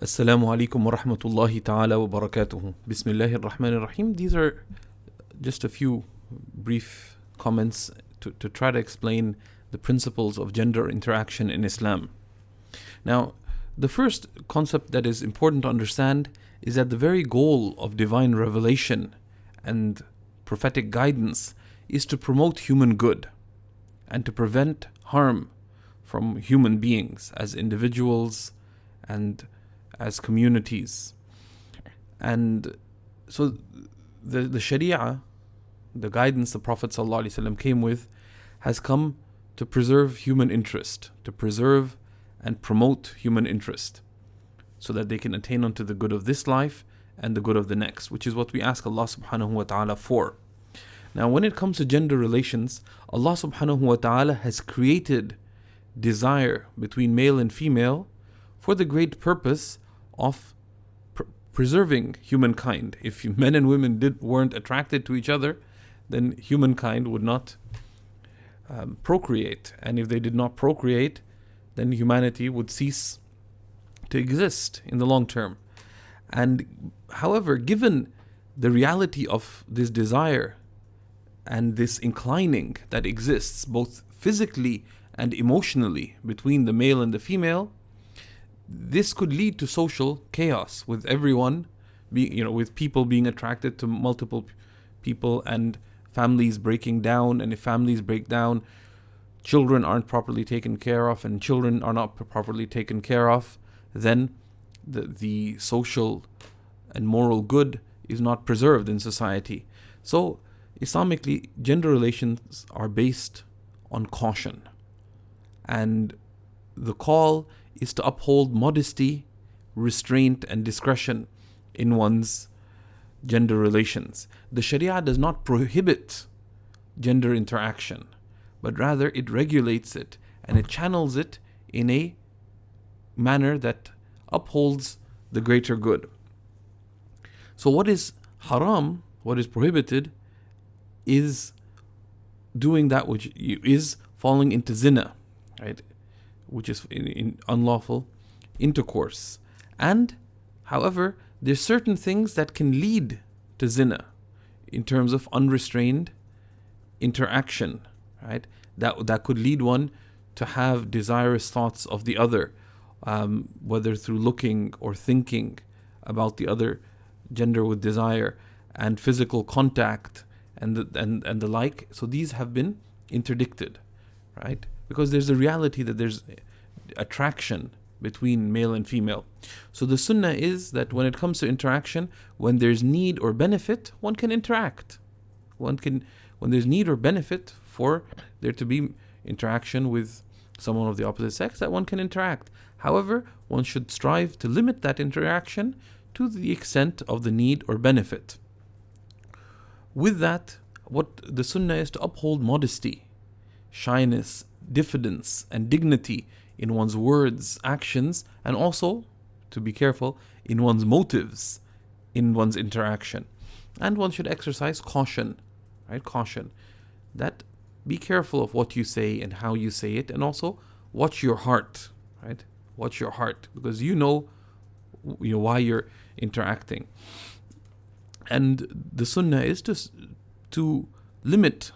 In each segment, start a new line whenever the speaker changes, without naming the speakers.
Assalamu alaikum wa rahmatullahi ta'ala wa barakatuhu. Bismillahir Rahmanir Rahim. These are just a few brief comments to try to explain the principles of gender interaction in Islam. Now, the first concept that is important to understand is that the very goal of divine revelation and prophetic guidance is to promote human good and to prevent harm from human beings as individuals and as communities. And so the Sharia, the guidance the Prophet ﷺ came with, has come to preserve human interest, to preserve and promote human interest, so that they can attain unto the good of this life and the good of the next, which is what we ask Allah subhanahu wa ta'ala for. Now, when it comes to gender relations, Allah subhanahu wa ta'ala has created desire between male and female for the great purpose of preserving humankind. If men and women weren't attracted to each other, then humankind would not procreate. And if they did not procreate, then humanity would cease to exist in the long term. And however, given the reality of this desire and this inclining that exists both physically and emotionally between the male and the female, this could lead to social chaos, with everyone with people being attracted to multiple people and families breaking down. And if families break down, children aren't properly taken care of, and children are not properly taken care of, then the social and moral good is not preserved in society. So Islamically, gender relations are based on caution, and the call is to uphold modesty, restraint, and discretion in one's gender relations. The Sharia does not prohibit gender interaction, but rather it regulates it and it channels it in a manner that upholds the greater good. So what is haram, what is prohibited, is doing that which is falling into zina, right? Which is in unlawful intercourse. And however, there's certain things that can lead to zina in terms of unrestrained interaction, right? That could lead one to have desirous thoughts of the other, whether through looking or thinking about the other gender with desire, and physical contact and the like. So these have been interdicted, right? Because there's a reality that there's attraction between male and female. So the sunnah is that when it comes to interaction, when there's need or benefit, one can interact. When there's need or benefit for there to be interaction with someone of the opposite sex, that one can interact. However, one should strive to limit that interaction to the extent of the need or benefit. With that, what the sunnah is to uphold modesty, shyness, diffidence, and dignity in one's words, actions, and also, to be careful, in one's motives, in one's interaction. And one should exercise caution, right? Caution. That be careful of what you say and how you say it, and also watch your heart, right? Watch your heart, because you know why you're interacting. And the sunnah is to limit,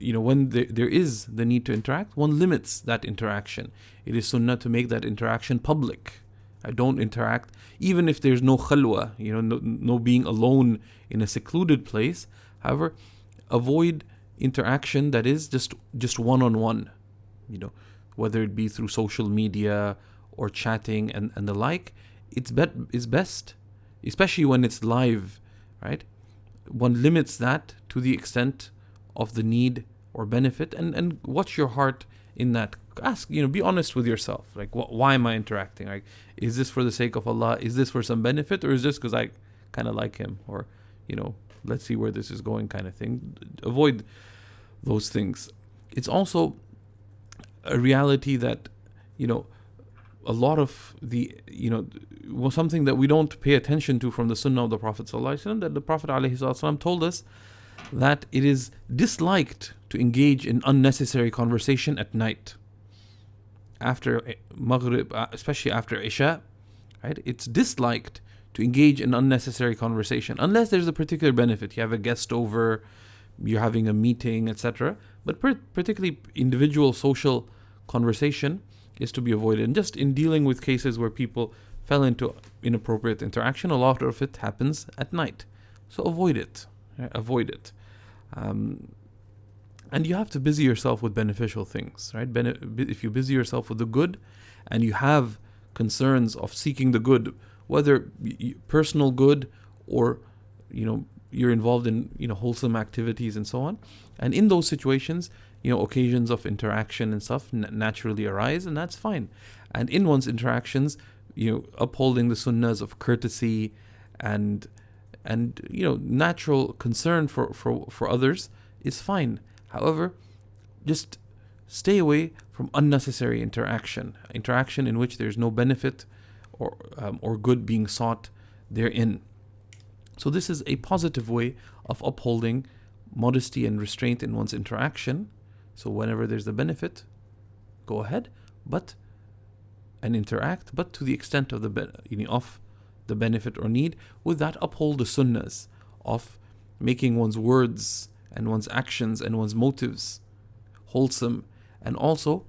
when there is the need to interact, one limits that interaction. It is sunnah to make that interaction public. I don't interact, even if there's no khalwa, no being alone in a secluded place. However, avoid interaction that is just one-on-one, whether it be through social media or chatting and the like. It's best, especially when it's live, right? One limits that to the extent of the need or benefit, and watch your heart in that. Ask, be honest with yourself. Like, why am I interacting? Like, is this for the sake of Allah? Is this for some benefit? Or is this because I kind of like him? Or, let's see where this is going, kind of thing. Avoid those things. It's also a reality that, a lot of the, something that we don't pay attention to from the sunnah of the Prophet ﷺ, that the Prophet ﷺ told us that it is disliked to engage in unnecessary conversation at night. After Maghrib, especially after Isha, right? It's disliked to engage in unnecessary conversation unless there's a particular benefit. You have a guest over, you're having a meeting, etc. But particularly individual social conversation is to be avoided. And just in dealing with cases where people fell into inappropriate interaction, a lot of it happens at night. So avoid it. Right? Avoid it. And you have to busy yourself with beneficial things, right? If you busy yourself with the good and you have concerns of seeking the good, whether personal good or, you're involved in, wholesome activities and so on. And in those situations, occasions of interaction and stuff naturally arise, and that's fine. And in one's interactions, upholding the sunnahs of courtesy and natural concern for others is fine. However, just stay away from unnecessary interaction in which there's no benefit or good being sought therein. So this is a positive way of upholding modesty and restraint in one's interaction. So whenever there's a benefit, go ahead, and interact, but to the extent of the benefit or need. With that, uphold the sunnahs of making one's words and one's actions and one's motives wholesome, and also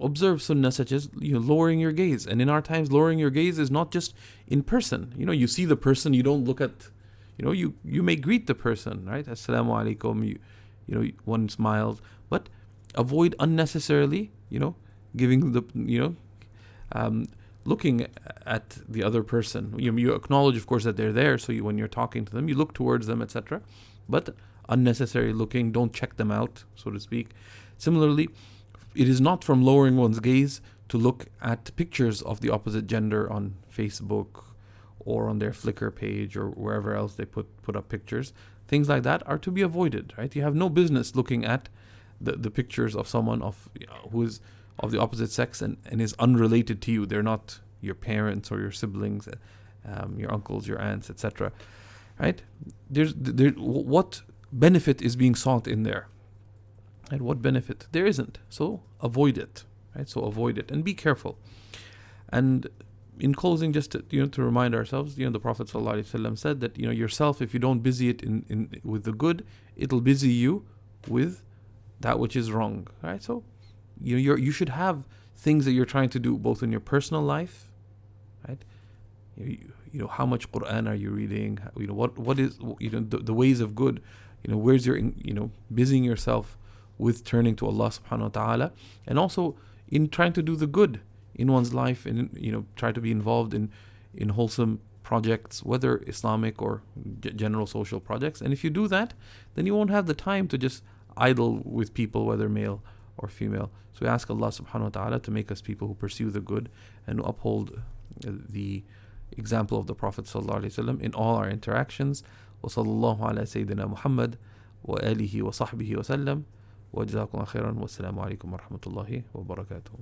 observe sunnah such as lowering your gaze. And in our times, lowering your gaze is not just in person. You see the person, you don't look at, you may greet the person, right? Assalamu alaikum, one smiles, but avoid unnecessarily, giving the, looking at the other person. You acknowledge, of course, that they're there, so when you're talking to them, you look towards them, etc. But unnecessary looking, don't check them out, so to speak. Similarly, it is not from lowering one's gaze to look at pictures of the opposite gender on Facebook or on their Flickr page or wherever else they put up pictures. Things like that are to be avoided, right? You have no business looking at the pictures of someone who is of the opposite sex and is unrelated to you. They're not your parents or your siblings, your uncles, your aunts, etc. Right? What benefit is being sought in there? And what benefit? There isn't. So avoid it. Right? So avoid it and be careful. And in closing, just to remind ourselves, the Prophet ﷺ said that yourself, if you don't busy it with the good, it'll busy you with that which is wrong. Right? So you should have things that you're trying to do both in your personal life, right? How much Qur'an are you reading? What is the ways of good? Where's your busying yourself with turning to Allah subhanahu wa ta'ala, and also in trying to do the good in one's life, and try to be involved in wholesome projects, whether Islamic or general social projects. And if you do that, then you won't have the time to just idle with people, whether male or female. So we ask Allah subhanahu wa ta'ala to make us people who pursue the good and who uphold the example of the Prophet sallallahu alaihi wasallam in all our interactions. Wa sallallahu ala sayyidina Muhammad wa alihi wa sahbihi wa sallam. Wa jazakumullah khairan. Wassalamu alaikum wa rahmatullahi wa barakatuh.